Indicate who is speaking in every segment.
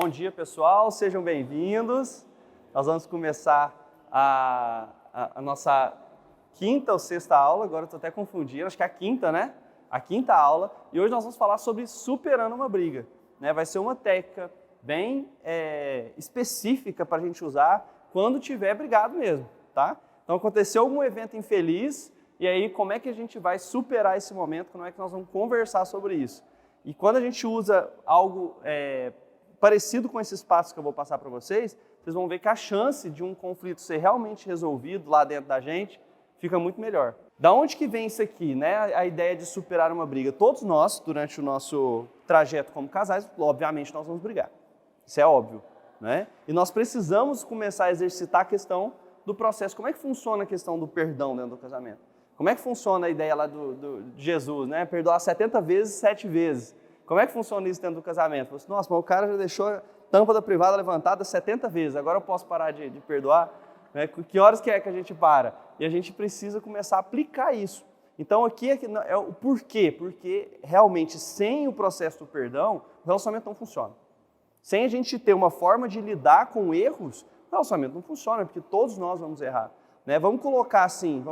Speaker 1: Bom dia, pessoal, sejam bem-vindos. Nós vamos começar a nossa quinta ou sexta aula, agora eu estou até confundindo, acho que é a quinta, né? A quinta aula, e hoje nós vamos falar sobre superando uma briga. Né? Vai ser uma técnica bem específica para a gente usar quando tiver brigado mesmo, tá? Então aconteceu algum evento infeliz, e aí como é que a gente vai superar esse momento, como é que nós vamos conversar sobre isso? E quando a gente usa algo parecido com esses passos que eu vou passar para vocês, vocês vão ver que a chance de um conflito ser realmente resolvido lá dentro da gente fica muito melhor. Da onde que vem isso aqui, né? A ideia de superar uma briga? Todos nós, durante o nosso trajeto como casais, obviamente nós vamos brigar. Isso é óbvio, né? E nós precisamos começar a exercitar a questão do processo. Como é que funciona a questão do perdão dentro do casamento? Como é que funciona a ideia lá de Jesus, né? Perdoar 70 vezes, 7 vezes. Como é que funciona isso dentro do casamento? Você, nossa, mas o cara já deixou a tampa da privada levantada 70 vezes, agora eu posso parar de perdoar? Né? Que horas que a gente para? E a gente precisa começar a aplicar isso. Então aqui é o porquê. Porque realmente sem o processo do perdão, o relacionamento não funciona. Sem a gente ter uma forma de lidar com erros, o relacionamento não funciona, porque todos nós vamos errar. Né? Vamos colocar assim,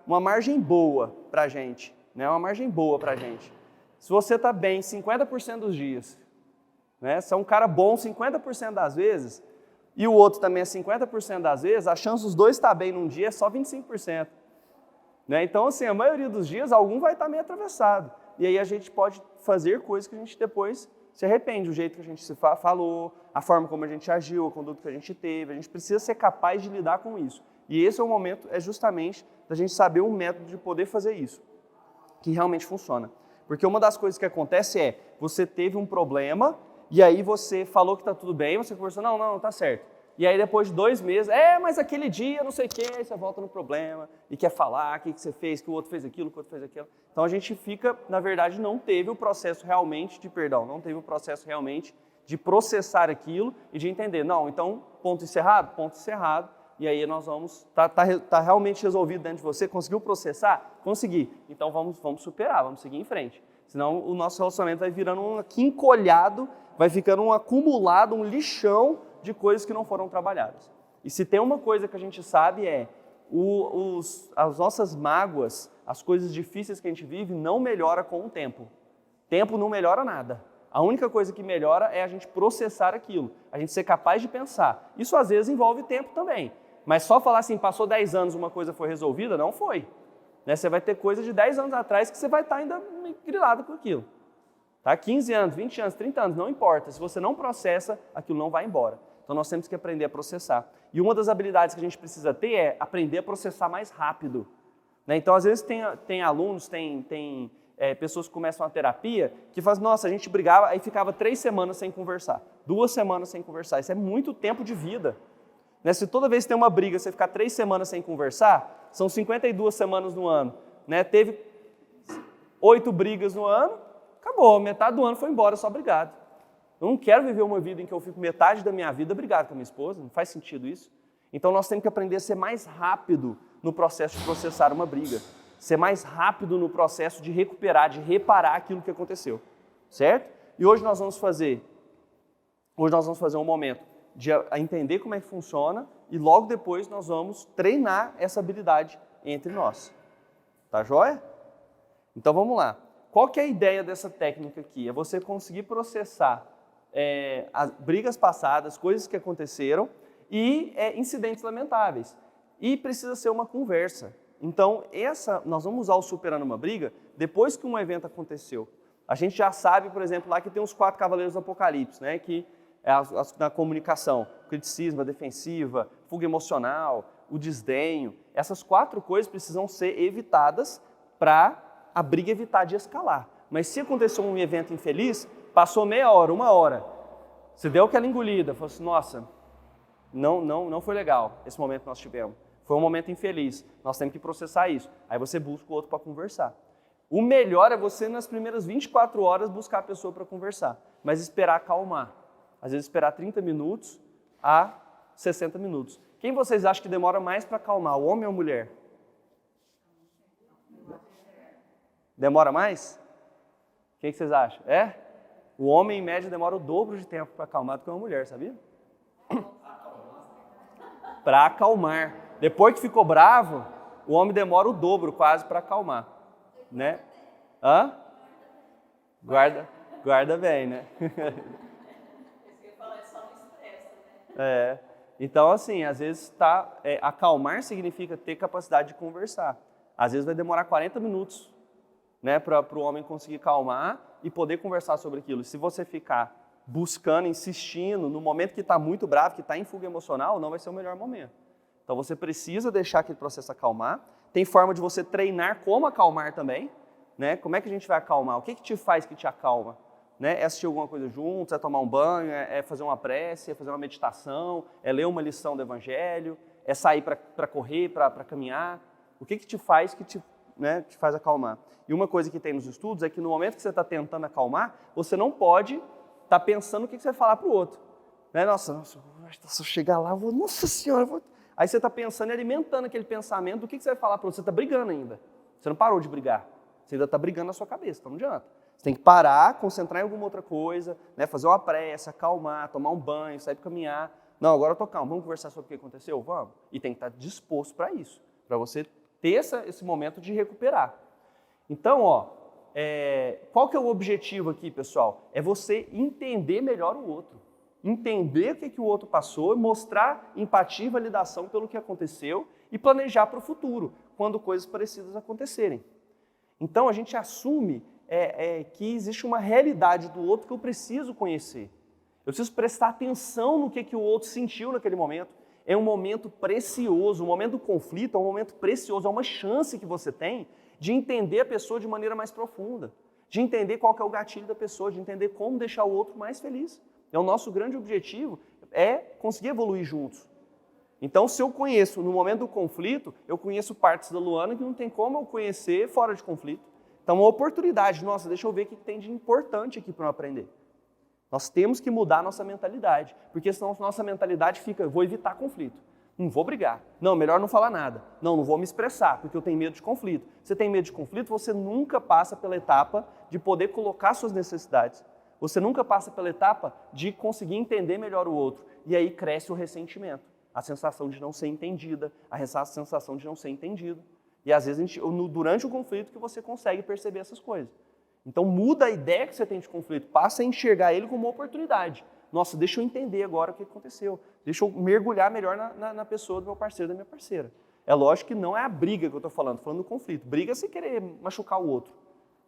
Speaker 1: uma margem boa para a gente. Né? Uma margem boa para a gente. Se você está bem 50% dos dias, né? Se é um cara bom 50% das vezes, e o outro também é 50% das vezes, a chance dos dois estar bem num dia é só 25%. Né? Então, assim, a maioria dos dias, algum vai estar meio atravessado. E aí a gente pode fazer coisas que a gente depois se arrepende, o jeito que a gente se falou, a forma como a gente agiu, a conduta que a gente teve. A gente precisa ser capaz de lidar com isso. E esse é o momento, justamente da gente saber um método de poder fazer isso, que realmente funciona. Porque uma das coisas que acontece é, você teve um problema, e aí você falou que está tudo bem, você conversou, não, tá certo. E aí depois de 2 meses, mas aquele dia, não sei o quê, aí você volta no problema, e quer falar o que você fez, que o outro fez aquilo, que o outro fez aquilo. Então a gente fica, na verdade, não teve o processo realmente de perdão, não teve o processo realmente de processar aquilo e de entender, não, então, ponto encerrado, e aí nós vamos, tá realmente resolvido dentro de você, conseguiu processar? Consegui. Então vamos superar, vamos seguir em frente. Senão o nosso relacionamento vai virando um encolhado, vai ficando um acumulado, um lixão de coisas que não foram trabalhadas. E se tem uma coisa que a gente sabe as nossas mágoas, as coisas difíceis que a gente vive não melhora com o tempo. Tempo não melhora nada. A única coisa que melhora é a gente processar aquilo, a gente ser capaz de pensar. Isso às vezes envolve tempo também. Mas só falar assim, passou 10 anos uma coisa foi resolvida, não foi. Né? Você vai ter coisa de 10 anos atrás que você vai estar ainda grilado com aquilo. Tá? 15 anos, 20 anos, 30 anos, não importa. Se você não processa, aquilo não vai embora. Então nós temos que aprender a processar. E uma das habilidades que a gente precisa ter é aprender a processar mais rápido. Né? Então às vezes tem alunos, tem pessoas que começam a terapia que fazem, nossa, a gente brigava, aí ficava 3 semanas sem conversar, 2 semanas sem conversar. Isso é muito tempo de vida. Né? Se toda vez que tem uma briga, você ficar 3 semanas sem conversar, são 52 semanas no ano. Né? Teve 8 brigas no ano, acabou, metade do ano foi embora, só brigado. Eu não quero viver uma vida em que eu fico metade da minha vida brigado com a minha esposa, não faz sentido isso. Então nós temos que aprender a ser mais rápido no processo de processar uma briga, ser mais rápido no processo de recuperar, de reparar aquilo que aconteceu, certo? E hoje nós vamos fazer um momento de entender como é que funciona e logo depois nós vamos treinar essa habilidade entre nós. Tá joia? Então vamos lá. Qual que é a ideia dessa técnica aqui? É você conseguir processar as brigas passadas, coisas que aconteceram e incidentes lamentáveis. E precisa ser uma conversa. Então nós vamos usar o superando uma briga depois que um evento aconteceu. A gente já sabe, por exemplo, lá que tem os 4 cavaleiros do Apocalipse, né? Que na comunicação, criticismo, a defensiva, fuga emocional, o desdenho. Essas 4 coisas precisam ser evitadas para a briga evitar de escalar. Mas se aconteceu um evento infeliz, passou meia hora, 1 hora, você deu aquela engolida, falou assim, nossa, não foi legal esse momento que nós tivemos. Foi um momento infeliz, nós temos que processar isso. Aí você busca o outro para conversar. O melhor é você, nas primeiras 24 horas, buscar a pessoa para conversar, mas esperar acalmar. Às vezes esperar 30 minutos a 60 minutos. Quem vocês acham que demora mais para acalmar, o homem ou a mulher? Demora mais? O que vocês acham? O homem, em média, demora o dobro de tempo para acalmar do que uma mulher, sabia? Para acalmar. Depois que ficou bravo, o homem demora o dobro quase para acalmar, né? Hã? Guarda bem, né? É. Então, assim, às vezes acalmar significa ter capacidade de conversar. Às vezes vai demorar 40 minutos, né, para o homem conseguir calmar e poder conversar sobre aquilo. Se você ficar buscando, insistindo, no momento que está muito bravo, que está em fuga emocional, não vai ser o melhor momento. Então você precisa deixar aquele processo acalmar. Tem forma de você treinar como acalmar também, né? Como é que a gente vai acalmar? O que te faz que te acalma? Né? É assistir alguma coisa juntos, é tomar um banho, é fazer uma prece, é fazer uma meditação, é ler uma lição do Evangelho, é sair para correr, para caminhar. O que te faz que te faz acalmar? E uma coisa que tem nos estudos é que no momento que você está tentando acalmar, você não pode estar pensando o que você vai falar para o outro. Né? Nossa, se eu chegar lá, eu vou, nossa senhora, eu vou... Aí você está pensando e alimentando aquele pensamento do que você vai falar para o outro. Você está brigando ainda. Você não parou de brigar. Você ainda está brigando na sua cabeça, então não adianta. Você tem que parar, concentrar em alguma outra coisa, né? Fazer uma prece, acalmar, tomar um banho, sair para caminhar. Não, agora eu estou calmo, vamos conversar sobre o que aconteceu? Vamos. E tem que estar disposto para isso, para você ter esse momento de recuperar. Então, qual que é o objetivo aqui, pessoal? É você entender melhor o outro. Entender o que o outro passou, mostrar empatia e validação pelo que aconteceu e planejar para o futuro, quando coisas parecidas acontecerem. Então, a gente assume que existe uma realidade do outro que eu preciso conhecer. Eu preciso prestar atenção no que o outro sentiu naquele momento. É um momento precioso, o momento do conflito é um momento precioso, é uma chance que você tem de entender a pessoa de maneira mais profunda, de entender qual que é o gatilho da pessoa, de entender como deixar o outro mais feliz. O nosso grande objetivo é conseguir evoluir juntos. Então, se eu conheço, no momento do conflito, eu conheço partes da Luana que não tem como eu conhecer fora de conflito. Então, uma oportunidade, nossa, deixa eu ver o que tem de importante aqui para eu aprender. Nós temos que mudar a nossa mentalidade, porque senão a nossa mentalidade fica, vou evitar conflito, não vou brigar, não, melhor não falar nada, não vou me expressar, porque eu tenho medo de conflito. Você tem medo de conflito, você nunca passa pela etapa de poder colocar suas necessidades. Você nunca passa pela etapa de conseguir entender melhor o outro. E aí cresce o ressentimento, a sensação de não ser entendida, a sensação de não ser entendido. E às vezes, durante o conflito, que você consegue perceber essas coisas. Então muda a ideia que você tem de conflito, passa a enxergar ele como uma oportunidade. Nossa, deixa eu entender agora o que aconteceu. Deixa eu mergulhar melhor na pessoa do meu parceiro, da minha parceira. É lógico que não é a briga que eu estou falando do conflito. Briga é você querer machucar o outro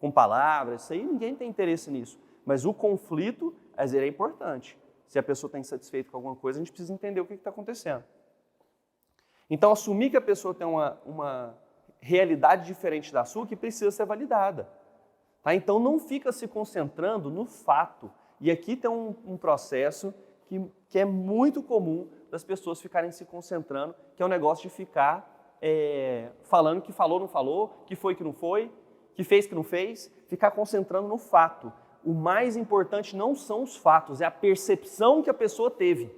Speaker 1: com palavras, isso aí ninguém tem interesse nisso. Mas o conflito, às vezes, é importante. Se a pessoa está insatisfeita com alguma coisa, a gente precisa entender o que está acontecendo. Então, assumir que a pessoa tem uma realidade diferente da sua que precisa ser validada. Tá? Então, não fica se concentrando no fato. E aqui tem um processo que é muito comum das pessoas ficarem se concentrando, que é o negócio de ficar falando que falou, não falou, que foi, que não foi, que não fez, ficar concentrando no fato. O mais importante não são os fatos, é a percepção que a pessoa teve.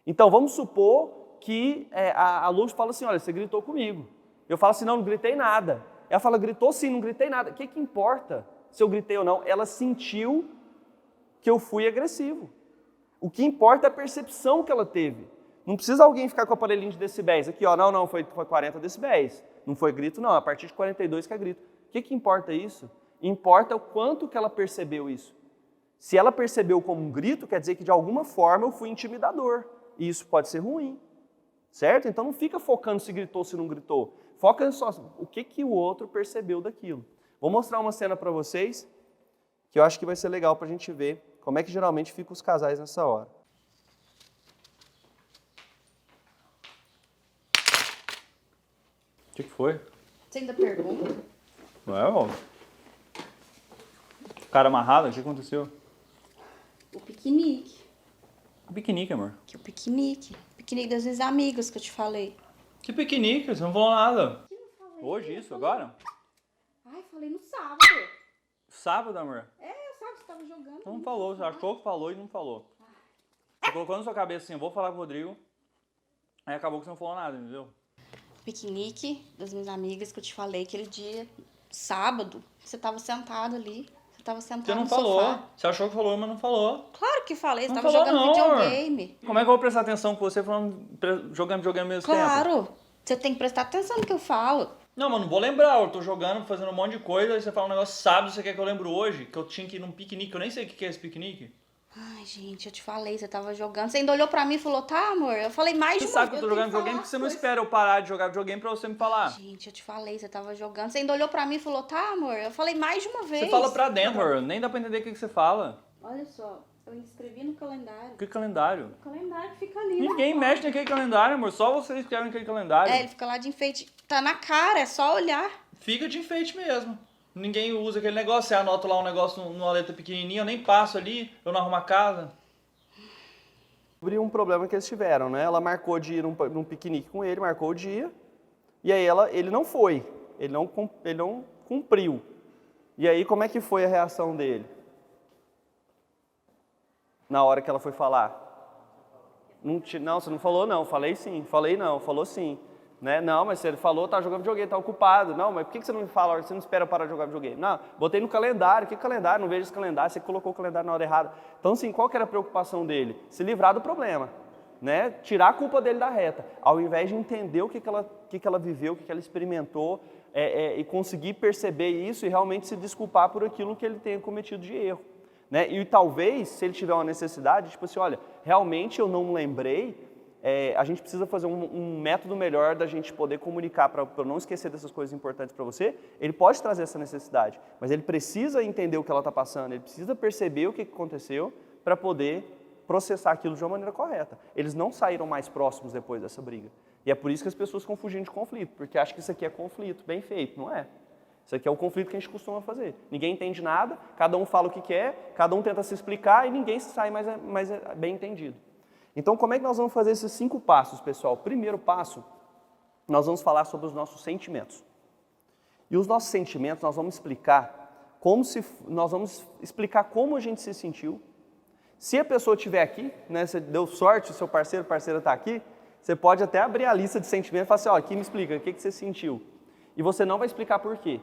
Speaker 1: Então, vamos supor que a Luz fala assim, olha, você gritou comigo. Eu falo assim, não gritei nada. Ela fala, gritou sim, não gritei nada. O que importa se eu gritei ou não? Ela sentiu que eu fui agressivo. O que importa é a percepção que ela teve. Não precisa alguém ficar com o aparelhinho de decibéis. Aqui, não, foi 40 decibéis. Não foi grito, não, a partir de 42 que é grito. O que importa isso? Importa o quanto que ela percebeu isso. Se ela percebeu como um grito, quer dizer que de alguma forma eu fui intimidador. E isso pode ser ruim. Certo? Então não fica focando se gritou, se não gritou. Foca só o que o outro percebeu daquilo. Vou mostrar uma cena para vocês que eu acho que vai ser legal para a gente ver como é que geralmente ficam os casais nessa hora.
Speaker 2: O que foi?
Speaker 3: Você ainda pergunta?
Speaker 2: Não é, ó. Cara amarrado, o que aconteceu?
Speaker 3: O piquenique.
Speaker 2: O piquenique, amor.
Speaker 3: Que o piquenique. Piquenique das minhas amigas que eu te falei.
Speaker 2: Que piquenique? Você não falou nada. Hoje, isso, agora?
Speaker 3: Ai, falei no sábado.
Speaker 2: Sábado, amor?
Speaker 3: Eu sábado você tava jogando.
Speaker 2: Não falou, você achou que falou e não falou. Você colocou na sua cabeça assim, eu vou falar com o Rodrigo. Aí acabou que você não falou nada, entendeu?
Speaker 3: Piquenique das minhas amigas que eu te falei aquele dia, sábado. Você tava sentado ali. Eu tava sentada
Speaker 2: Você não
Speaker 3: no
Speaker 2: falou.
Speaker 3: sofá.
Speaker 2: Você achou que falou, mas não falou.
Speaker 3: Claro que falei, você
Speaker 2: Não
Speaker 3: tava
Speaker 2: falou
Speaker 3: jogando
Speaker 2: não, amor.
Speaker 3: videogame.
Speaker 2: Como é que eu vou prestar atenção com você jogando videogame ao mesmo tempo?
Speaker 3: Claro, você tem que prestar atenção no que eu falo.
Speaker 2: Não, mas não vou lembrar. Eu tô jogando, fazendo um monte de coisa, aí você fala um negócio sábado, você quer que eu lembre hoje? Que eu tinha que ir num piquenique, eu nem sei o que é esse piquenique.
Speaker 3: Ai, gente, eu te falei, você tava jogando. Você ainda olhou pra mim e falou, tá, amor? Eu falei mais
Speaker 2: Você
Speaker 3: de uma
Speaker 2: sabe que
Speaker 3: vez.
Speaker 2: eu tô jogando videogame porque você não espera eu parar de jogar videogame pra você me falar.
Speaker 3: Gente, eu te falei, você tava jogando. Você ainda olhou pra mim e falou, tá, amor? Eu falei mais de uma vez.
Speaker 2: Você fala pra dentro, amor. Nem dá pra entender o que você fala.
Speaker 3: Olha só, eu inscrevi no calendário.
Speaker 2: Que calendário?
Speaker 3: O calendário fica ali.
Speaker 2: Ninguém
Speaker 3: né?
Speaker 2: mexe naquele calendário, amor. Só você escreve naquele calendário.
Speaker 3: É, ele fica lá de enfeite. Tá na cara, é só olhar.
Speaker 2: Fica de enfeite mesmo. Ninguém usa aquele negócio. Você anota lá um negócio numa letra pequenininha, eu nem passo ali, eu não arrumo a casa.
Speaker 1: Sobre um problema que eles tiveram, né? Ela marcou de ir num piquenique com ele, marcou o dia, e aí ele não foi, ele não cumpriu. E aí como é que foi a reação dele? Na hora que ela foi falar? Não, você não falou não, falei sim, falei não, falou sim. Né? Não, mas se ele falou, tá jogando videogame, tá ocupado. Não, mas por que você não me fala, você não espera parar de jogar videogame? Não, botei no calendário, que calendário? Não vejo esse calendário, você colocou o calendário na hora errada. Então, assim, qual que era a preocupação dele? Se livrar do problema, né? Tirar a culpa dele da reta, ao invés de entender o que ela viveu, o que ela experimentou, e conseguir perceber isso e realmente se desculpar por aquilo que ele tenha cometido de erro. Né? E talvez, se ele tiver uma necessidade, tipo assim, olha, realmente eu não lembrei, a gente precisa fazer um método melhor da gente poder comunicar para eu não esquecer dessas coisas importantes para você. Ele pode trazer essa necessidade, mas ele precisa entender o que ela está passando, ele precisa perceber o que aconteceu para poder processar aquilo de uma maneira correta. Eles não saíram mais próximos depois dessa briga. E é por isso que as pessoas ficam fugindo de conflito, porque acham que isso aqui é conflito, bem feito, não é? Isso aqui é o conflito que a gente costuma fazer. Ninguém entende nada, cada um fala o que quer, cada um tenta se explicar e ninguém sai mais bem entendido. Então, como é que nós vamos fazer esses 5 passos, pessoal? Primeiro passo, nós vamos falar sobre os nossos sentimentos. E os nossos sentimentos, nós vamos explicar como a gente se sentiu. Se a pessoa estiver aqui, né, você deu sorte, o seu parceira está aqui, você pode até abrir a lista de sentimentos e falar assim, ó, aqui me explica, o que você sentiu? E você não vai explicar por quê.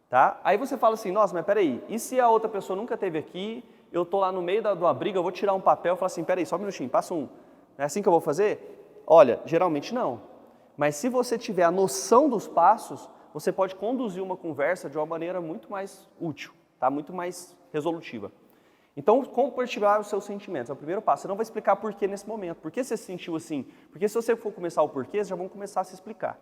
Speaker 1: Tá? Aí você fala assim, nossa, mas peraí, e se a outra pessoa nunca esteve aqui, eu estou lá no meio de uma briga, eu vou tirar um papel e falar assim, peraí, só um minutinho, passa um. É assim que eu vou fazer? Olha, geralmente não. Mas se você tiver a noção dos passos, você pode conduzir uma conversa de uma maneira muito mais útil, tá? Muito mais resolutiva. Então, compartilhar os seus sentimentos é o primeiro passo. Você não vai explicar por que nesse momento, por que você se sentiu assim. Porque se você for começar o porquê, vocês já vão começar a se explicar.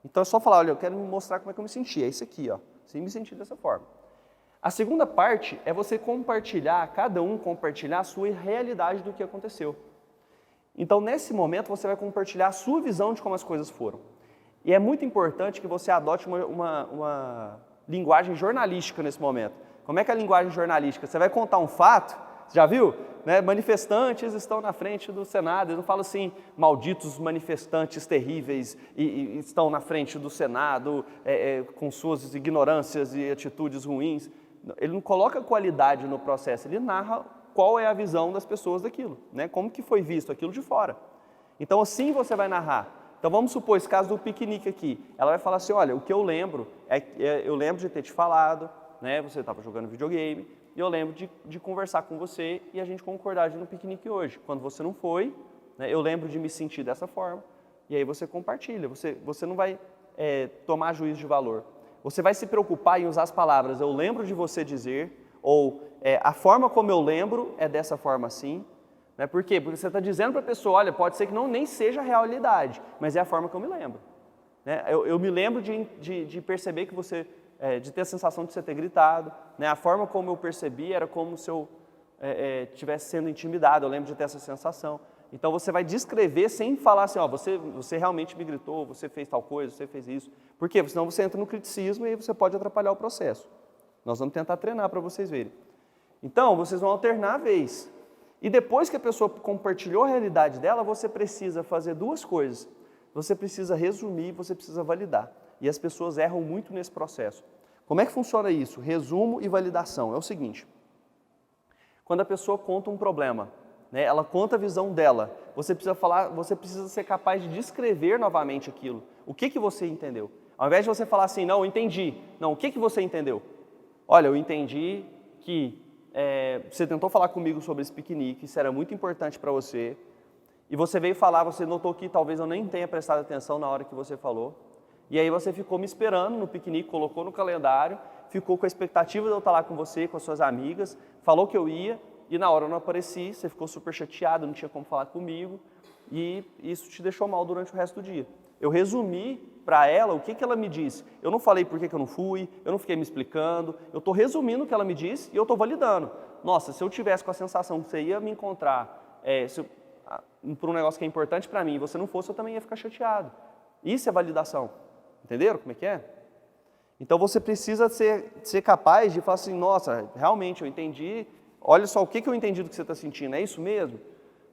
Speaker 1: Então é só falar, olha, eu quero mostrar como é que eu me senti, é isso aqui, ó. Sim, me senti dessa forma. A segunda parte é você compartilhar, cada um compartilhar a sua realidade do que aconteceu. Então, nesse momento, você vai compartilhar a sua visão de como as coisas foram. E é muito importante que você adote uma linguagem jornalística nesse momento. Como é que é a linguagem jornalística? Você vai contar um fato, você já viu? Né? Manifestantes estão na frente do Senado, eles não falam assim, malditos manifestantes terríveis e estão na frente do Senado com suas ignorâncias e atitudes ruins. Ele não coloca qualidade no processo, ele narra qual é a visão das pessoas daquilo, né? Como que foi visto aquilo de fora. Então assim você vai narrar. Então vamos supor esse caso do piquenique aqui. Ela vai falar assim, olha, o que eu lembro, eu lembro de ter te falado, né? Você estava jogando videogame, e eu lembro de conversar com você e a gente concordar de ir no piquenique hoje. Quando você não foi, né, eu lembro de me sentir dessa forma, e aí você compartilha, você não vai tomar juízo de valor. Você vai se preocupar em usar as palavras, eu lembro de você dizer, ou a forma como eu lembro é dessa forma assim. Né? Por quê? Porque você está dizendo para a pessoa, olha, pode ser que nem seja a realidade, mas é a forma que eu me lembro. Né? Eu me lembro de perceber que você, de ter a sensação de você ter gritado. Né? A forma como eu percebi era como se eu estivesse sendo intimidado, eu lembro de ter essa sensação. Então você vai descrever sem falar assim, ó, você realmente me gritou, você fez tal coisa, você fez isso. Por quê? Porque senão você entra no criticismo e aí você pode atrapalhar o processo. Nós vamos tentar treinar para vocês verem. Então, vocês vão alternar a vez. E depois que a pessoa compartilhou a realidade dela, você precisa fazer 2 coisas. Você precisa resumir e você precisa validar. E as pessoas erram muito nesse processo. Como é que funciona isso? Resumo e validação. É o seguinte, quando a pessoa conta um problema, né, ela conta a visão dela, você precisa ser capaz de descrever novamente aquilo. O que você entendeu? Ao invés de você falar assim, não, entendi. Não, o que você entendeu? olha, eu entendi que você tentou falar comigo sobre esse piquenique, isso era muito importante para você, e você veio falar, você notou que talvez eu nem tenha prestado atenção na hora que você falou, e aí você ficou me esperando no piquenique, colocou no calendário, ficou com a expectativa de eu estar lá com você, com as suas amigas, falou que eu ia, e na hora eu não apareci, você ficou super chateado, não tinha como falar comigo, e isso te deixou mal durante o resto do dia. Eu resumi para ela o que ela me disse. Eu não falei por que eu não fui, eu não fiquei me explicando, eu estou resumindo o que ela me disse e eu estou validando. Nossa, se eu tivesse com a sensação que você ia me encontrar por um negócio que é importante para mim e você não fosse, eu também ia ficar chateado. Isso é validação. Entenderam como é que é? Então você precisa ser capaz de falar assim, nossa, realmente eu entendi, olha só o que eu entendi do que você está sentindo, é isso mesmo?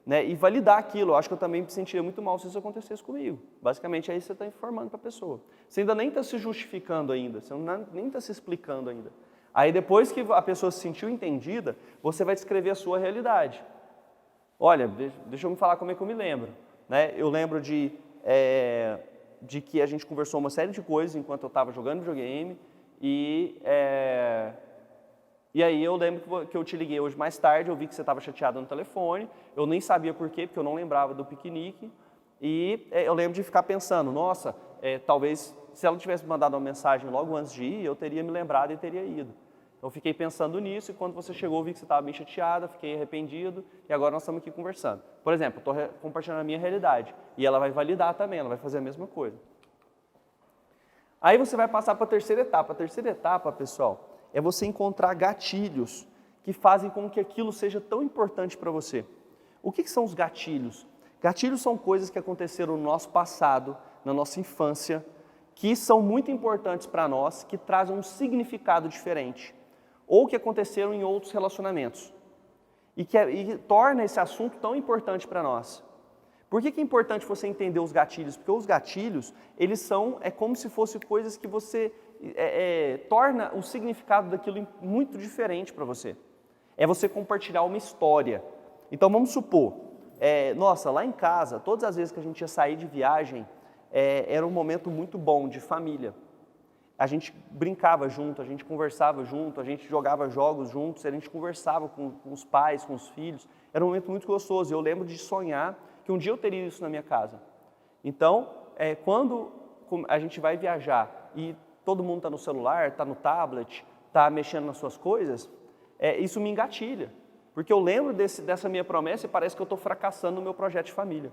Speaker 1: Né? E validar aquilo. Eu acho que eu também me sentiria muito mal se isso acontecesse comigo. Basicamente, aí você está informando para a pessoa. Você ainda nem está se justificando ainda, você nem está se explicando ainda. Aí depois que a pessoa se sentiu entendida, você vai descrever a sua realidade. Olha, deixa eu me falar como é que eu me lembro. Né? Eu lembro de que a gente conversou uma série de coisas enquanto eu estava jogando videogame e aí eu lembro que eu te liguei hoje mais tarde, eu vi que você estava chateado no telefone, eu nem sabia por quê, porque eu não lembrava do piquenique, e eu lembro de ficar pensando, nossa, talvez se ela tivesse mandado uma mensagem logo antes de ir, eu teria me lembrado e teria ido. Eu fiquei pensando nisso e quando você chegou eu vi que você estava bem chateada, fiquei arrependido e agora nós estamos aqui conversando. Por exemplo, estou compartilhando a minha realidade e ela vai validar também, ela vai fazer a mesma coisa. Aí você vai passar para a terceira etapa. A terceira etapa, pessoal, é você encontrar gatilhos que fazem com que aquilo seja tão importante para você. O que são os gatilhos? Gatilhos são coisas que aconteceram no nosso passado, na nossa infância, que são muito importantes para nós, que trazem um significado diferente, ou que aconteceram em outros relacionamentos, e que torna esse assunto tão importante para nós. Por que é importante você entender os gatilhos? Porque os gatilhos, eles são como se fossem coisas que você torna o significado daquilo muito diferente para você. É você compartilhar uma história. Então vamos supor, nossa, lá em casa, todas as vezes que a gente ia sair de viagem, era um momento muito bom de família. A gente brincava junto, a gente conversava junto, a gente jogava jogos juntos, a gente conversava com os pais, com os filhos. Era um momento muito gostoso. Eu lembro de sonhar que um dia eu teria isso na minha casa. Então, quando a gente vai viajar e todo mundo está no celular, está no tablet, está mexendo nas suas coisas, isso me engatilha. Porque eu lembro dessa minha promessa e parece que eu estou fracassando no meu projeto de família.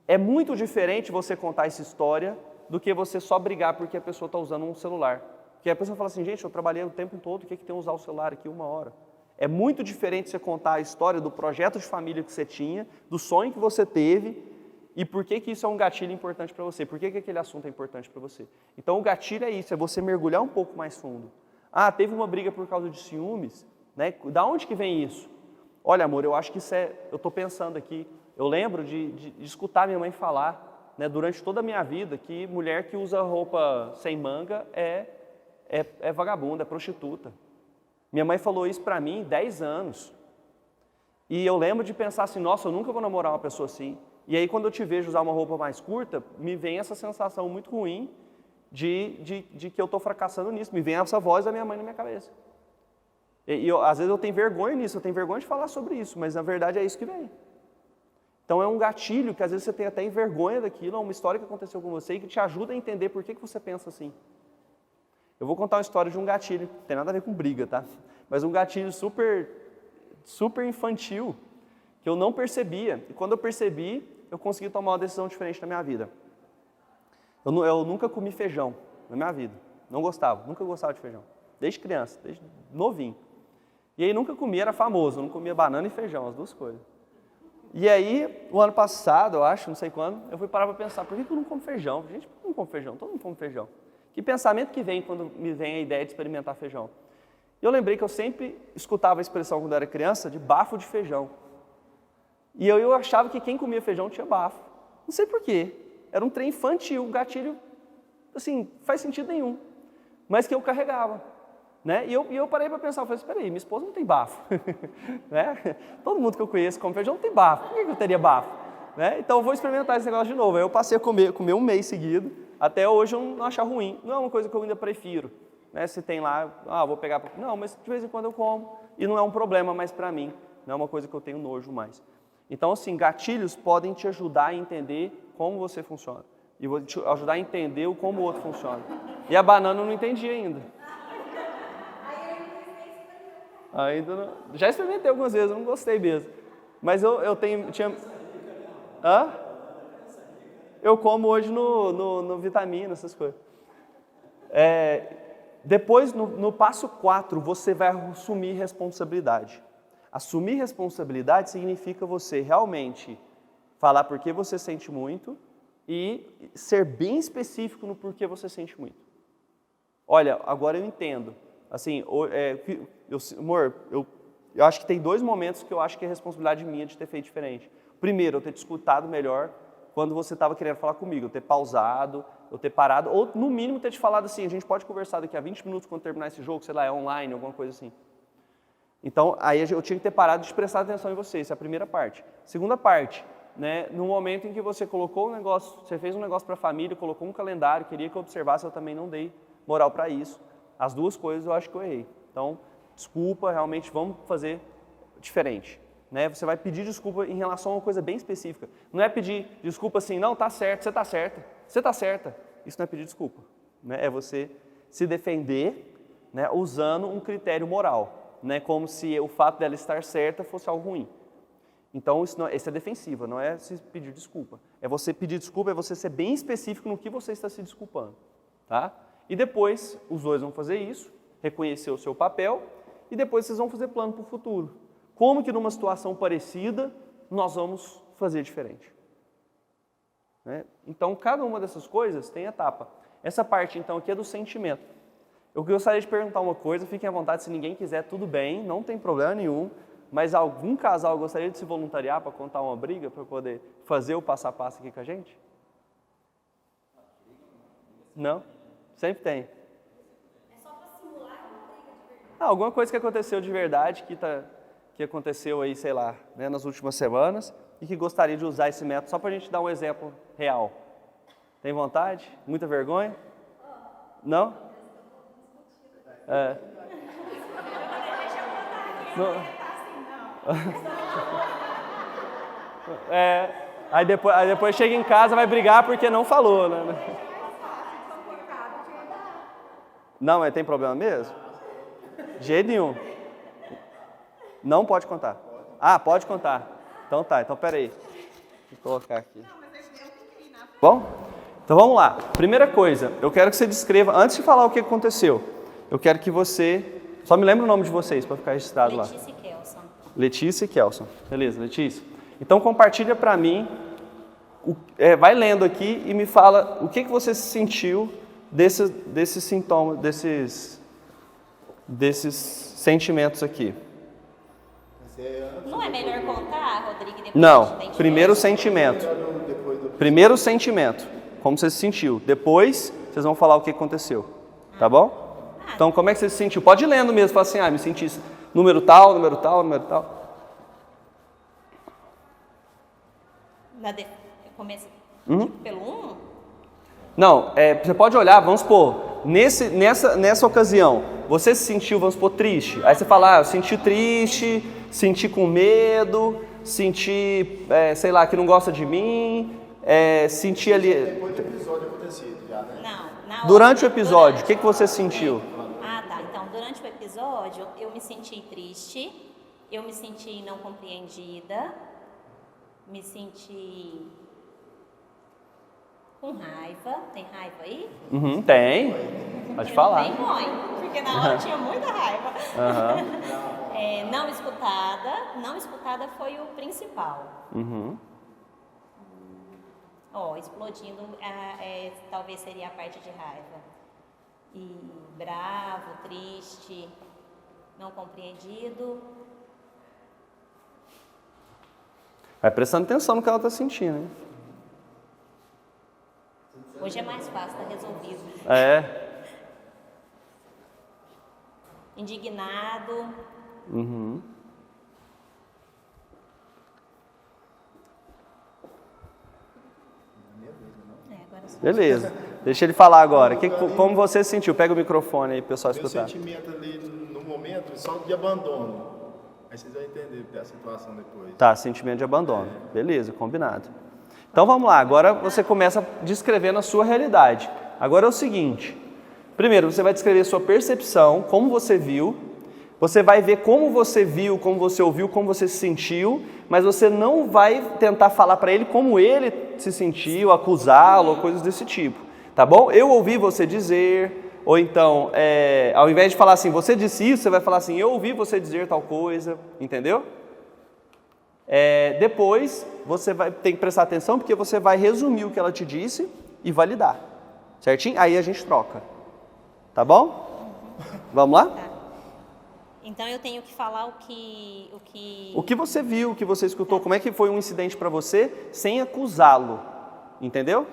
Speaker 1: É muito diferente você contar essa história do que você só brigar porque a pessoa está usando um celular. Porque a pessoa fala assim, gente, eu trabalhei o tempo todo, o que tem usar o celular aqui 1 hora? É muito diferente você contar a história do projeto de família que você tinha, do sonho que você teve e por que isso é um gatilho importante para você, por que aquele assunto é importante para você. Então o gatilho é isso, é você mergulhar um pouco mais fundo. Ah, teve uma briga por causa de ciúmes, né? Da onde que vem isso? Olha, amor, eu acho que isso eu estou pensando aqui, eu lembro de escutar minha mãe falar, né, durante toda a minha vida, que mulher que usa roupa sem manga é vagabunda, é prostituta. Minha mãe falou isso para mim 10 anos. E eu lembro de pensar assim, nossa, eu nunca vou namorar uma pessoa assim. E aí quando eu te vejo usar uma roupa mais curta, me vem essa sensação muito ruim de que eu estou fracassando nisso. Me vem essa voz da minha mãe na minha cabeça. Às vezes eu tenho vergonha nisso, eu tenho vergonha de falar sobre isso, mas na verdade é isso que vem. Então é um gatilho que às vezes você tem até vergonha daquilo, é uma história que aconteceu com você e que te ajuda a entender por que você pensa assim. Eu vou contar uma história de um gatilho, não tem nada a ver com briga, tá? Mas um gatilho super infantil, que eu não percebia. E quando eu percebi, eu consegui tomar uma decisão diferente na minha vida. Eu nunca comi feijão na minha vida, nunca gostava de feijão. Desde criança, desde novinho. E aí nunca comia, era famoso, não comia banana e feijão, as duas coisas. E aí, o ano passado, eu acho, não sei quando, eu fui parar para pensar, por que eu não como feijão? Gente, por que eu não como feijão? Todo mundo come feijão. Que pensamento que vem quando me vem a ideia de experimentar feijão? E eu lembrei que eu sempre escutava a expressão, quando eu era criança, de bafo de feijão. E eu achava que quem comia feijão tinha bafo. Não sei por quê. Era um trem infantil, um gatilho, assim, faz sentido nenhum. Mas que eu carregava. Né? E eu parei para pensar, eu falei, espera aí, minha esposa não tem bafo. Né? Todo mundo que eu conheço come feijão não tem bafo, por que eu teria bafo? Né? Então eu vou experimentar esse negócio de novo. Aí eu passei a comer 1 mês seguido, até hoje eu não achar ruim. Não é uma coisa que eu ainda prefiro, né? Se tem lá, vou pegar... Não, mas de vez em quando eu como e não é um problema mais para mim, não é uma coisa que eu tenho nojo mais. Então, assim, gatilhos podem te ajudar a entender como você funciona e vou te ajudar a entender como o outro funciona. E a banana eu não entendi ainda. Ainda não. Já experimentei algumas vezes, eu não gostei mesmo. Mas eu tinha... Hã? Eu como hoje no vitamina, essas coisas. Depois, no passo 4, você vai assumir responsabilidade. Assumir responsabilidade significa você realmente falar por que você sente muito e ser bem específico no porquê você sente muito. Olha, agora eu entendo. Assim, amor, eu acho que tem 2 momentos que eu acho que é responsabilidade minha de ter feito diferente. Primeiro, eu ter te escutado melhor quando você estava querendo falar comigo, eu ter pausado, eu ter parado, ou no mínimo ter te falado assim, a gente pode conversar daqui a 20 minutos quando terminar esse jogo, sei lá, é online, alguma coisa assim. Então, aí eu tinha que ter parado de prestar atenção em você, essa é a primeira parte. Segunda parte, né, no momento em que você colocou um negócio, você fez um negócio para a família, colocou um calendário, queria que eu observasse, eu também não dei moral para isso. As 2 coisas eu acho que eu errei. Então, desculpa, realmente vamos fazer diferente. Né? Você vai pedir desculpa em relação a uma coisa bem específica. Não é pedir desculpa assim, não, tá certo, você tá certa, você tá certa. Isso não é pedir desculpa. Né? É você se defender, né, usando um critério moral, né, como se o fato dela estar certa fosse algo ruim. Então, isso é defensiva, não é se pedir desculpa. É você pedir desculpa, é você ser bem específico no que você está se desculpando. Tá? E depois, os 2 vão fazer isso, reconhecer o seu papel, e depois vocês vão fazer plano para o futuro. Como que numa situação parecida, nós vamos fazer diferente. Né? Então, cada uma dessas coisas tem etapa. Essa parte, então, aqui é do sentimento. Eu gostaria de perguntar uma coisa, fiquem à vontade, se ninguém quiser, tudo bem, não tem problema nenhum, mas algum casal gostaria de se voluntariar para contar uma briga, para poder fazer o passo a passo aqui com a gente? Não? Sempre tem.
Speaker 3: É só para simular uma briga de verdade.
Speaker 1: Alguma coisa que aconteceu de verdade, que aconteceu aí, sei lá, né, nas últimas semanas, e que gostaria de usar esse método só para a gente dar um exemplo real. Tem vontade? Muita vergonha? Não? Aí depois chega em casa, vai brigar porque não falou, né? Não, mas tem problema mesmo? De jeito nenhum. Não pode contar. Pode contar. Então tá, então peraí. Vou colocar aqui. Bom? Então vamos lá. Primeira coisa, eu quero que você descreva, antes de falar o que aconteceu, eu quero que você, só me lembra o nome de vocês para ficar registrado lá.
Speaker 3: Letícia e Kelson.
Speaker 1: Letícia e Kelson. Beleza, Letícia? Então compartilha para mim, vai lendo aqui e me fala o que você sentiu desses sintomas, desses sentimentos aqui.
Speaker 3: Não é melhor contar, Rodrigo? Depois
Speaker 1: Não, primeiro o sentimento. Primeiro o sentimento, como você se sentiu. Depois, vocês vão falar o que aconteceu. Tá bom? Então, como é que você se sentiu? Pode ir lendo mesmo, fala assim, me senti número tal, número tal, número tal.
Speaker 3: Eu começo pelo 1?
Speaker 1: Não, você pode olhar, vamos supor, nessa ocasião, você se sentiu, vamos supor, triste. Aí você fala, eu senti triste, senti com medo, senti, sei lá, que não gosta de mim, senti ali...
Speaker 4: Depois do episódio acontecido já, né?
Speaker 3: Não.
Speaker 1: Durante o episódio, o que você sentiu?
Speaker 3: Tá. Então, durante o episódio, eu me senti triste, eu me senti não compreendida, me senti com raiva. Tem raiva aí?
Speaker 1: Tem. Pode falar.
Speaker 3: Tem mãe, porque na hora eu tinha muita raiva. Não escutada foi o principal. Explodindo, talvez seria a parte de raiva. E bravo, triste, não compreendido.
Speaker 1: Vai prestando atenção no que ela está sentindo, hein?
Speaker 3: Hoje é mais fácil, tá resolvido. Indignado.
Speaker 1: Beleza. Deixa ele falar agora. Como você se sentiu? Pega o microfone aí, pessoal,
Speaker 4: Meu
Speaker 1: escutar.
Speaker 4: sentimento ali no momento, só de abandono. Aí vocês vão entender a situação depois.
Speaker 1: Tá, sentimento de abandono. Beleza, combinado. Então vamos lá, agora você começa descrevendo a sua realidade. Agora é o seguinte, primeiro você vai descrever sua percepção, como você viu, você vai ver como você viu, como você ouviu, como você se sentiu, mas você não vai tentar falar para ele como ele se sentiu, acusá-lo, coisas desse tipo, tá bom? Eu ouvi você dizer, ou então, ao invés de falar assim, você disse isso, você vai falar assim, eu ouvi você dizer tal coisa, entendeu? Depois, você vai ter que prestar atenção, porque você vai resumir o que ela te disse e validar, certinho? Aí a gente troca, tá bom? Vamos lá?
Speaker 3: Tá. Então eu tenho que falar o que
Speaker 1: você viu, o que você escutou, como é que foi um incidente para você, sem acusá-lo, entendeu?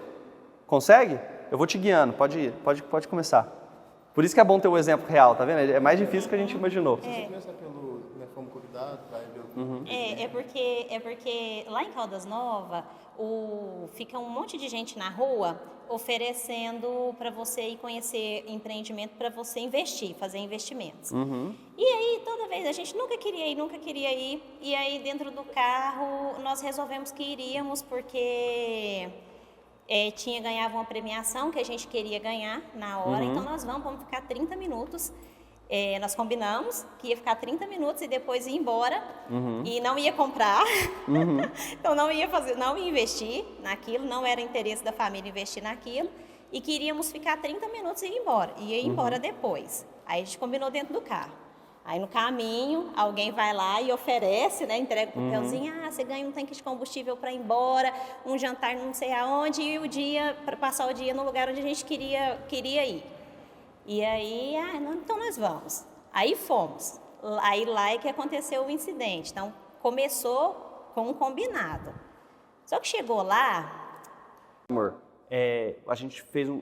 Speaker 1: Consegue? Eu vou te guiando, pode ir, pode começar. Por isso que é bom ter o exemplo real, tá vendo? É mais difícil do que a gente imaginou.
Speaker 4: Você começa pelo como cuidado, vai ver o
Speaker 3: É porque lá em Caldas Novas fica um monte de gente na rua oferecendo para você ir conhecer empreendimento para você investir, fazer investimentos. E aí, toda vez, a gente nunca queria ir, e aí dentro do carro nós resolvemos que iríamos porque ganhava uma premiação que a gente queria ganhar na hora, então nós vamos ficar 30 minutos. Nós combinamos que ia ficar 30 minutos e depois ir embora e não ia comprar, então não ia investir naquilo, não era interesse da família investir naquilo e queríamos ficar 30 minutos e ir embora, ia ir embora depois. Aí a gente combinou dentro do carro. Aí no caminho, alguém vai lá e oferece, né, entrega o papelzinho, você ganha um tanque de combustível para ir embora, um jantar não sei aonde e para passar o dia no lugar onde a gente queria ir. E aí, então nós vamos. Aí fomos. Aí lá é que aconteceu o incidente. Então, começou com um combinado. Só que chegou lá...
Speaker 1: Amor,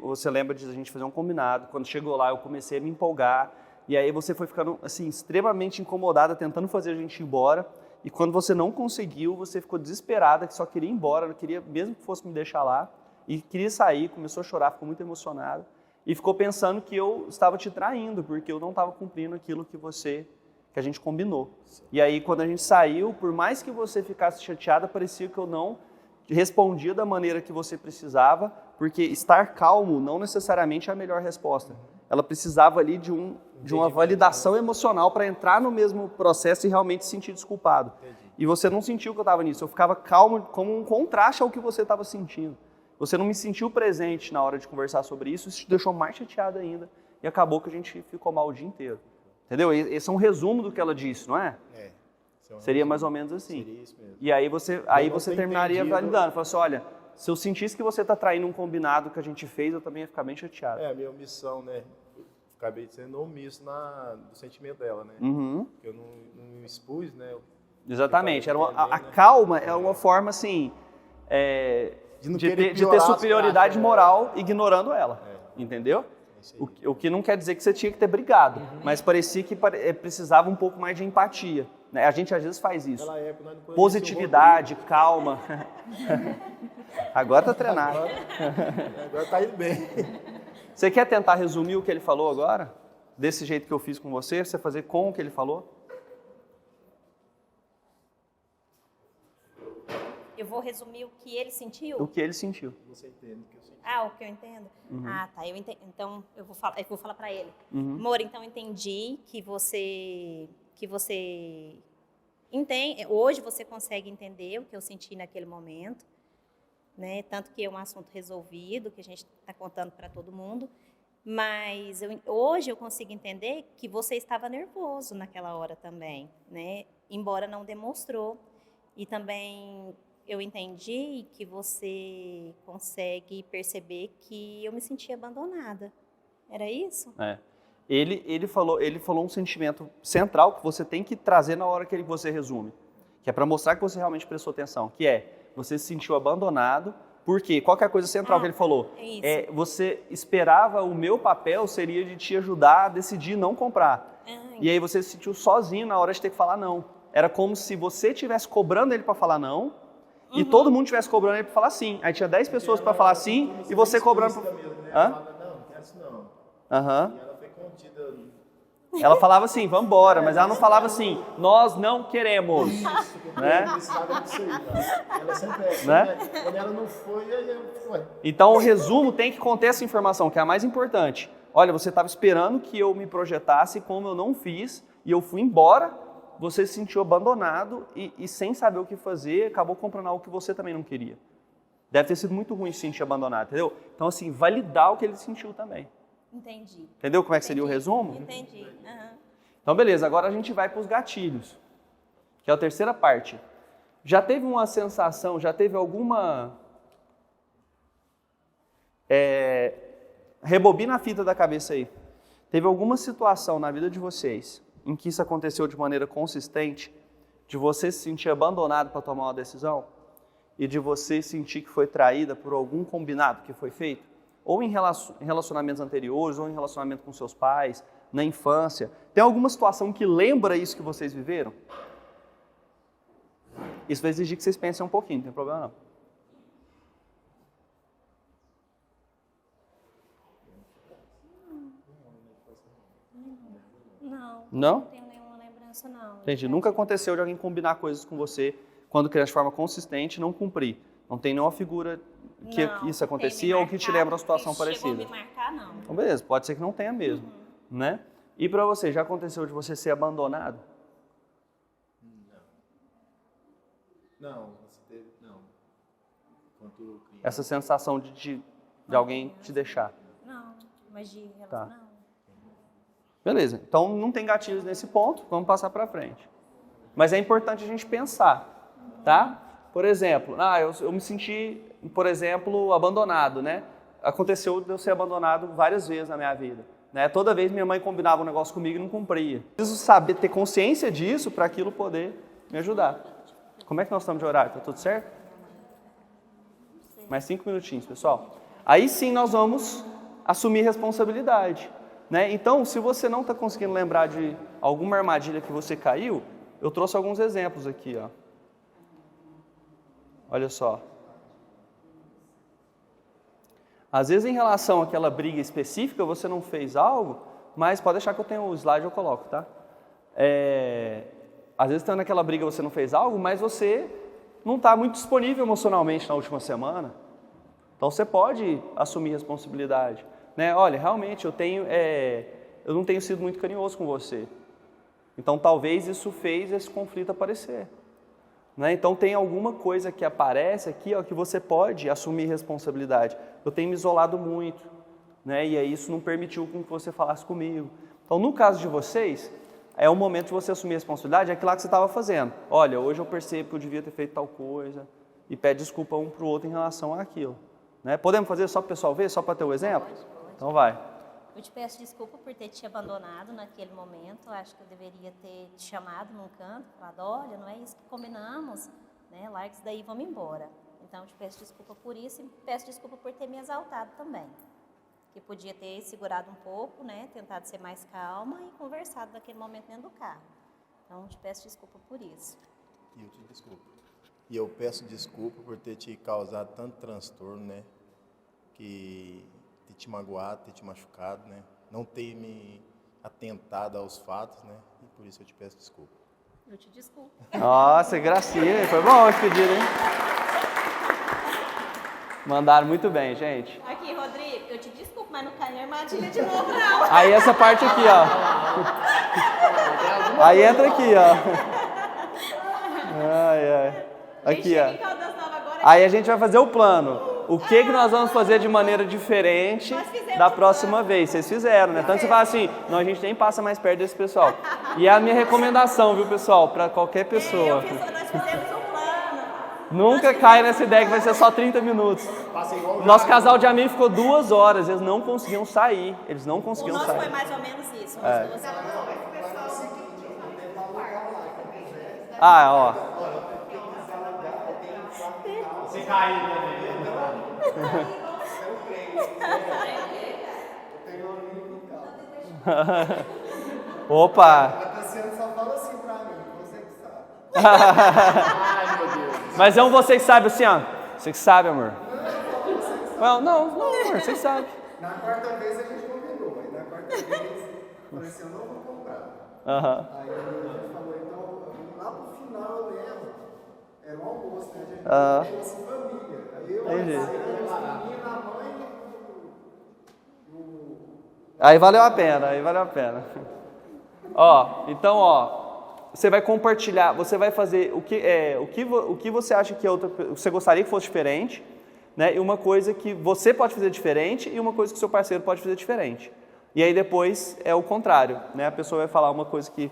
Speaker 1: você lembra de a gente fazer um combinado. Quando chegou lá, eu comecei a me empolgar. E aí você foi ficando, assim, extremamente incomodada, tentando fazer a gente ir embora. E quando você não conseguiu, você ficou desesperada, que só queria ir embora, não queria mesmo que fosse me deixar lá. E queria sair, começou a chorar, ficou muito emocionada. E ficou pensando que eu estava te traindo, porque eu não estava cumprindo aquilo que a gente combinou. Sim. E aí, quando a gente saiu, por mais que você ficasse chateada, parecia que eu não respondia da maneira que você precisava, porque estar calmo não necessariamente é a melhor resposta. Ela precisava ali de uma validação emocional para entrar no mesmo processo e realmente se sentir desculpado. Entendi. E você não sentiu que eu estava nisso, eu ficava calmo como um contraste ao que você estava sentindo. Você não me sentiu presente na hora de conversar sobre isso te deixou mais chateada ainda e acabou que a gente ficou mal o dia inteiro. Entendeu? Esse é um resumo do que ela disse, não é? Seria mais ou menos assim. Seria isso mesmo. E aí você terminaria validando. Falou assim, olha, se eu sentisse que você está traindo um combinado que a gente fez, eu também ia ficar bem chateado.
Speaker 4: A minha omissão, né? Acabei sendo omisso do sentimento dela, né? Porque eu não me expus, né?
Speaker 1: Exatamente. A calma é uma forma, assim... De ter superioridade moral ignorando ela, entendeu? O que não quer dizer que você tinha que ter brigado, mas parecia que precisava um pouco mais de empatia. Né? A gente às vezes faz isso. Positividade, calma. Agora tá treinado.
Speaker 4: Agora tá indo bem.
Speaker 1: Você quer tentar resumir o que ele falou agora? Desse jeito que eu fiz com você? Você fazer com o que ele falou?
Speaker 3: Eu vou resumir o que ele sentiu?
Speaker 1: O que ele sentiu.
Speaker 4: Você entende o que eu senti.
Speaker 3: O que eu entendo? Tá. Eu entendo. Então, eu vou falar para ele. Amor, então entendi que você entende. Hoje você consegue entender o que eu senti naquele momento, né? Tanto que é um assunto resolvido, que a gente está contando para todo mundo. Mas hoje eu consigo entender que você estava nervoso naquela hora também, né? Embora não demonstrou. E também... eu entendi que você consegue perceber que eu me senti abandonada. Era isso?
Speaker 1: Ele falou um sentimento central que você tem que trazer na hora que você resume. Que é para mostrar que você realmente prestou atenção. Que você se sentiu abandonado. Por quê? Qual que é a coisa central que ele falou? Você esperava, o meu papel seria de te ajudar a decidir não comprar. E aí você se sentiu sozinho na hora de ter que falar não. Era como se você estivesse cobrando ele para falar não. e todo mundo estivesse cobrando ele para falar sim. Aí tinha 10 pessoas para falar sim e você cobrando...
Speaker 4: Mesmo, né?
Speaker 1: Hã?
Speaker 4: Ela fala, não quero isso não.
Speaker 1: Aham.
Speaker 4: E ela foi contida.
Speaker 1: Ela falava assim, vamos embora, mas ela não falava assim, nós não queremos. Né?
Speaker 4: Eu precisava disso aí, cara. Ela sempre é,
Speaker 1: Né?
Speaker 4: quando ela não foi, aí eu... Ué.
Speaker 1: Então o resumo tem que conter essa informação, que é a mais importante. Olha, você estava esperando que eu me projetasse, como eu não fiz, e eu fui embora, você se sentiu abandonado e sem saber o que fazer, acabou comprando algo que você também não queria. Deve ter sido muito ruim se sentir abandonado, entendeu? Então assim, validar o que ele sentiu também.
Speaker 3: Entendi.
Speaker 1: Entendeu como é que seria o resumo?
Speaker 3: Entendi. Aham.
Speaker 1: Então beleza, agora a gente vai para os gatilhos, que é a terceira parte. Já teve uma sensação, já teve alguma... rebobina a fita da cabeça aí. Teve alguma situação na vida de vocês em que isso aconteceu de maneira consistente, de você se sentir abandonado para tomar uma decisão e de você sentir que foi traída por algum combinado que foi feito? Ou em relacionamentos anteriores, ou em relacionamento com seus pais, na infância. Tem alguma situação que lembra isso que vocês viveram? Isso vai exigir que vocês pensem um pouquinho, não tem problema não.
Speaker 3: Não.
Speaker 1: Não?
Speaker 3: Não tenho nenhuma lembrança, não.
Speaker 1: Entendi. Nunca aconteceu de alguém combinar coisas com você quando criança de forma consistente e não cumprir. Não tem nenhuma figura que
Speaker 3: Não,
Speaker 1: isso acontecia ou que te lembra uma situação
Speaker 3: Chegou a
Speaker 1: parecida.
Speaker 3: me marcar, não.
Speaker 1: Então, beleza, pode ser que não tenha mesmo, né? E para você, já aconteceu de você ser abandonado?
Speaker 4: Não, você teve... Não. Enquanto criança.
Speaker 1: Essa sensação de alguém te deixar?
Speaker 3: Não, mas de relação,
Speaker 1: Tá.
Speaker 3: não.
Speaker 1: Beleza, então não tem gatilhos nesse ponto, vamos passar para frente. Mas é importante a gente pensar, tá? Por exemplo, eu me senti, por exemplo, abandonado, né? Aconteceu de eu ser abandonado várias vezes na minha vida. Né? Toda vez minha mãe combinava um negócio comigo e não cumpria. Preciso saber, ter consciência disso para aquilo poder me ajudar. Como é que nós estamos de horário? Tá tudo certo? Mais 5 minutinhos, pessoal. Aí sim nós vamos assumir responsabilidade. Né? Então, se você não está conseguindo lembrar de alguma armadilha que você caiu, eu trouxe alguns exemplos aqui. Ó. Olha só. Às vezes, em relação àquela briga específica, você não fez algo, mas pode deixar que eu tenho o slide, eu coloco, tá? Às vezes, estando naquela briga, você não fez algo, mas você não está muito disponível emocionalmente na última semana. Então, você pode assumir responsabilidade. Né? Olha, realmente, eu não tenho sido muito carinhoso com você. Então, talvez isso fez esse conflito aparecer. Né? Então, tem alguma coisa que aparece aqui, ó, que você pode assumir responsabilidade. Eu tenho me isolado muito, né? E aí isso não permitiu com que você falasse comigo. Então, no caso de vocês, é o momento de você assumir a responsabilidade, é aquilo lá que você estava fazendo. Olha, hoje eu percebo que eu devia ter feito tal coisa, e pede desculpa um para o outro em relação àquilo. Né? Podemos fazer só para o pessoal ver, só para ter o exemplo?
Speaker 3: Pode.
Speaker 1: Então vai.
Speaker 3: Eu te peço desculpa por ter te abandonado naquele momento. Acho que eu deveria ter te chamado num canto, falado, olha, não é isso que combinamos, né? Larga isso daí e vamos embora. Então, eu te peço desculpa por isso e peço desculpa por ter me exaltado também. Que podia ter segurado um pouco, né? Tentado ser mais calma e conversado naquele momento dentro do carro. Então, eu te peço desculpa por isso.
Speaker 4: E eu te desculpo. E eu peço desculpa por ter te causado tanto transtorno, né? Que ter te magoado, ter te machucado, né? Não ter me atentado aos fatos, né? E por isso eu te peço desculpa.
Speaker 3: Eu te desculpo.
Speaker 1: Nossa, gracinha. Foi bom esse pedido, hein? Mandaram muito bem, gente.
Speaker 3: Aqui, Rodrigo, eu te desculpo, mas não cai em armadilha de novo, não.
Speaker 1: Aí essa parte aqui, ó. Aí entra aqui, ó. Ai. Aqui, ó. Aí a gente vai fazer o plano. O que nós vamos fazer de maneira diferente da próxima vez? Vocês fizeram, né? Tanto você fala assim, não, a gente nem passa mais perto desse pessoal. E é a minha recomendação, viu, pessoal? Para qualquer pessoa.
Speaker 3: Nós fizemos um plano.
Speaker 1: Nunca cai nessa ideia que vai ser só 30 minutos. Nosso casal de amigos ficou 2 horas, eles não conseguiam sair. Eles não
Speaker 3: O
Speaker 1: conseguiam
Speaker 3: nosso
Speaker 1: sair.
Speaker 3: foi mais ou menos isso, umas 2 horas.
Speaker 1: Ó.
Speaker 2: Você caiu também.
Speaker 1: Opa!
Speaker 4: A Tassiana só fala assim pra mim, você que sabe.
Speaker 2: Ai, meu Deus.
Speaker 1: Mas é um você que sabe assim, ó. Você que sabe, amor. Não, amor, você que sabe.
Speaker 5: Na quarta vez a gente combinou. Aí na quarta vez, eu falei assim, eu não vou comprar. Aí a gente falou, então, lá pro final eu lembro, era um almoço, né? A gente almoço família. Aí eu, a menina, a mãe e o...
Speaker 1: Aí valeu a pena, Então, você vai compartilhar, você vai fazer o que você acha que você gostaria que fosse diferente, né? E uma coisa que você pode fazer diferente e uma coisa que o seu parceiro pode fazer diferente. E aí depois é o contrário, né? A pessoa vai falar uma coisa que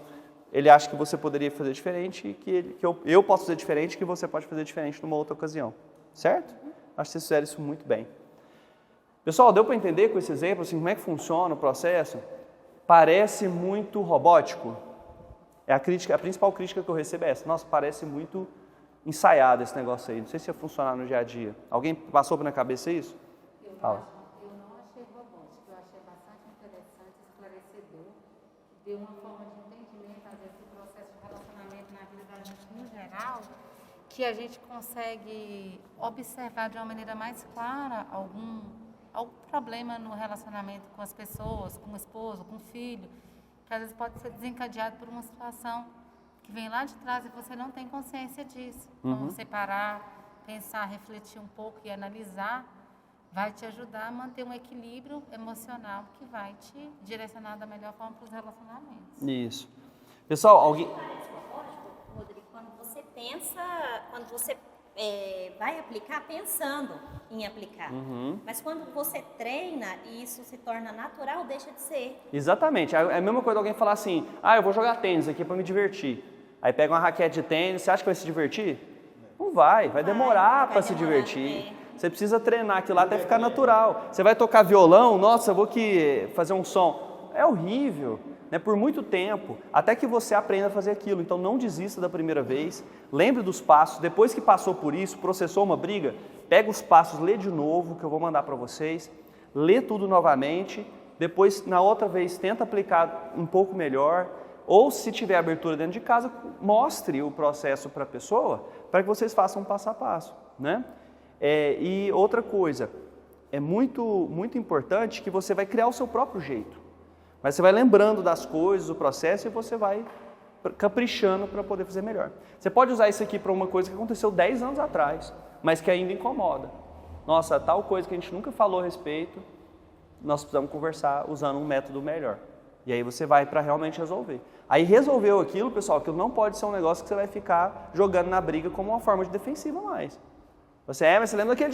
Speaker 1: ele acha que você poderia fazer diferente e que eu posso fazer diferente e que você pode fazer diferente numa outra ocasião, certo? Acho que vocês fizeram isso muito bem. Pessoal, deu para entender com esse exemplo assim, como é que funciona o processo? Parece muito robótico. A principal crítica que eu recebo é essa. Nossa, parece muito ensaiado esse negócio aí. Não sei se ia funcionar no dia a dia. Alguém passou na cabeça isso? Fala.
Speaker 6: Eu não achei robótico. Eu achei bastante interessante, esclarecedor. Deu uma forma de entendimento, às vezes, do processo de relacionamento na vida da gente no geral, que a gente consegue observar de uma maneira mais clara algum problema no relacionamento com as pessoas, com o esposo, com o filho, que às vezes pode ser desencadeado por uma situação que vem lá de trás e você não tem consciência disso. Então, você parar, pensar, refletir um pouco e analisar, vai te ajudar a manter um equilíbrio emocional que vai te direcionar da melhor forma para os relacionamentos.
Speaker 1: Isso. Pessoal, alguém...
Speaker 3: Rodrigo, quando você pensa, quando você vai aplicar pensando em aplicar. Mas quando você treina e isso se torna natural, deixa de ser.
Speaker 1: Exatamente. É a mesma coisa alguém falar assim, eu vou jogar tênis aqui para me divertir. Aí pega uma raquete de tênis, você acha que vai se divertir? Não vai demorar para se divertir. Você precisa treinar aquilo lá até ficar natural. Você vai tocar violão, nossa, eu vou fazer um som. É horrível. Né, por muito tempo, até que você aprenda a fazer aquilo. Então não desista da primeira vez, lembre dos passos, depois que passou por isso, processou uma briga, pega os passos, lê de novo, que eu vou mandar para vocês, lê tudo novamente, depois na outra vez tenta aplicar um pouco melhor, ou se tiver abertura dentro de casa, mostre o processo para a pessoa, para que vocês façam um passo a passo. Né? E outra coisa, é muito, muito importante que você vai criar o seu próprio jeito. Mas você vai lembrando das coisas, do processo, e você vai caprichando para poder fazer melhor. Você pode usar isso aqui para uma coisa que aconteceu 10 anos atrás, mas que ainda incomoda. Nossa, tal coisa que a gente nunca falou a respeito, nós precisamos conversar usando um método melhor. E aí você vai para realmente resolver. Aí resolveu aquilo, pessoal, aquilo não pode ser um negócio que você vai ficar jogando na briga como uma forma de defensiva mais. Mas você lembra daquele